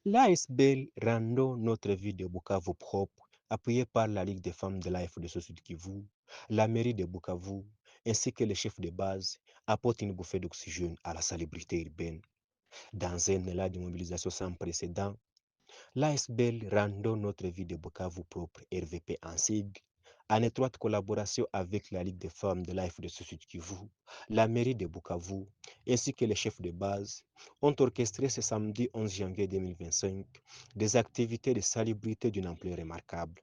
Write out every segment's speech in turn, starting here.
L'ASBL rendons notre ville de Bukavu propre, appuyée par la Ligue des femmes de l'AFDC Sud Kivu, la mairie de Bukavu, ainsi que les chefs de base, apporte une bouffée d'oxygène à la salubrité urbaine. Dans un élan de mobilisation sans précédent, l'ASBL rendons notre ville de Bukavu propre, RVP en sigle, en étroite collaboration avec la Ligue des femmes de l'AFDC Sud Kivu, la mairie de Bukavu, ainsi que les chefs de base, ont orchestré ce samedi 11 janvier 2025 des activités de salubrité d'une ampleur remarquable.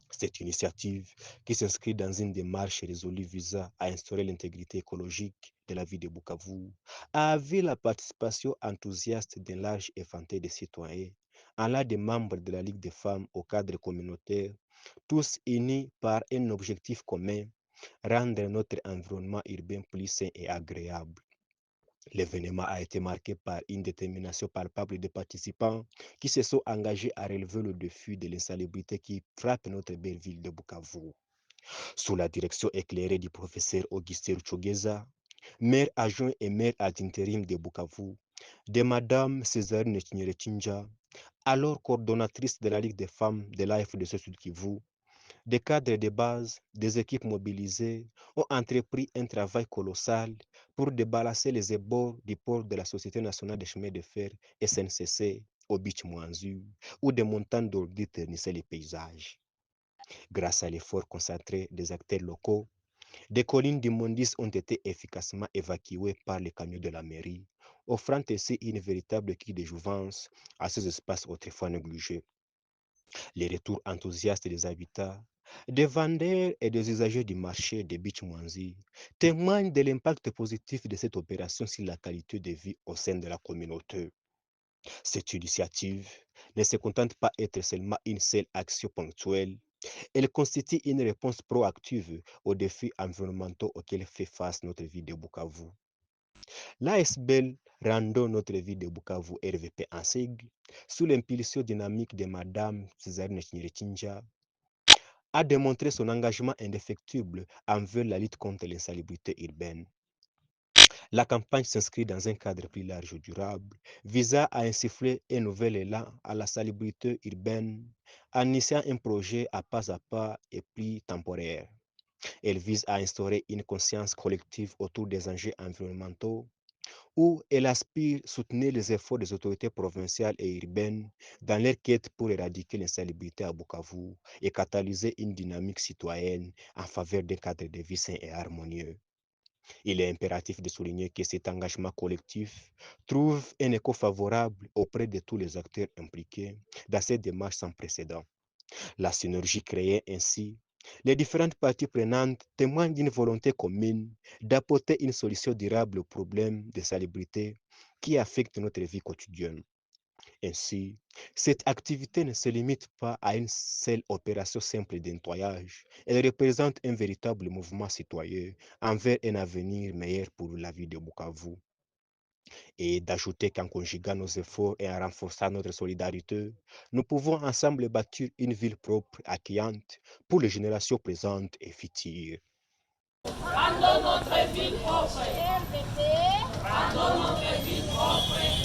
Cette initiative, qui s'inscrit dans une démarche résolue visant à instaurer l'intégrité écologique de la ville de Bukavu, a vu la participation enthousiaste d'un large éventail de citoyens, allant des membres de la Ligue des femmes au cadre communautaire, tous unis par un objectif commun, rendre notre environnement urbain plus sain et agréable. L'événement a été marqué par une détermination palpable des participants qui se sont engagés à relever le défi de l'insalubrité qui frappe notre belle ville de Bukavu. Sous la direction éclairée du professeur Augustin Ruchogeza, maire adjoint et maire ad intérim de Bukavu, de Madame Césarine Chinyere-Chinja, alors coordonnatrice de la Ligue des femmes de l'AFDC Sud Kivu, des cadres de base, des équipes mobilisées ont entrepris un travail colossal pour débarrasser les ébats du port de la Société nationale des chemins de fer SNCC au Beach Mwanzu, où des montagnes d'ordures ternissaient les paysages. Grâce à l'effort concentré des acteurs locaux, des collines d'immondices ont été efficacement évacuées par les camions de la mairie, offrant ainsi une véritable quille de jouvence à ces espaces autrefois négligés. Les retours enthousiastes des habitants, des vendeurs et des usagers du marché de Beach Mwanzi témoignent de l'impact positif de cette opération sur la qualité de vie au sein de la communauté. Cette initiative ne se contente pas d'être seulement une seule action ponctuelle, elle constitue une réponse proactive aux défis environnementaux auxquels fait face notre ville de Bukavu. L'ASBL rendant notre ville de Bukavu RVP en sigle, sous l'impulsion dynamique de Madame Césarine Chinyere-Chinja, a démontré son engagement indéfectible envers la lutte contre l'insalubrité urbaine. La campagne s'inscrit dans un cadre plus large et durable, visant à insuffler un nouvel élan à la salubrité urbaine en initiant un projet à pas et plus temporaire. Elle vise à instaurer une conscience collective autour des enjeux environnementaux où elle aspire à soutenir les efforts des autorités provinciales et urbaines dans leur quête pour éradiquer l'insalubrité à Bukavu et catalyser une dynamique citoyenne en faveur d'un cadre de vie sain et harmonieux. Il est impératif de souligner que cet engagement collectif trouve un écho favorable auprès de tous les acteurs impliqués dans cette démarche sans précédent. La synergie créée ainsi, les différentes parties prenantes témoignent d'une volonté commune d'apporter une solution durable aux problèmes de salubrité qui affectent notre vie quotidienne. Ainsi, cette activité ne se limite pas à une seule opération simple de nettoyage. Elle représente un véritable mouvement citoyen envers un avenir meilleur pour la vie de Bukavu. Et d'ajouter qu'en conjuguant nos efforts et en renforçant notre solidarité, nous pouvons ensemble bâtir une ville propre, accueillante pour les générations présentes et futures. Rendons notre ville propre. RVP. Rendons notre ville propre.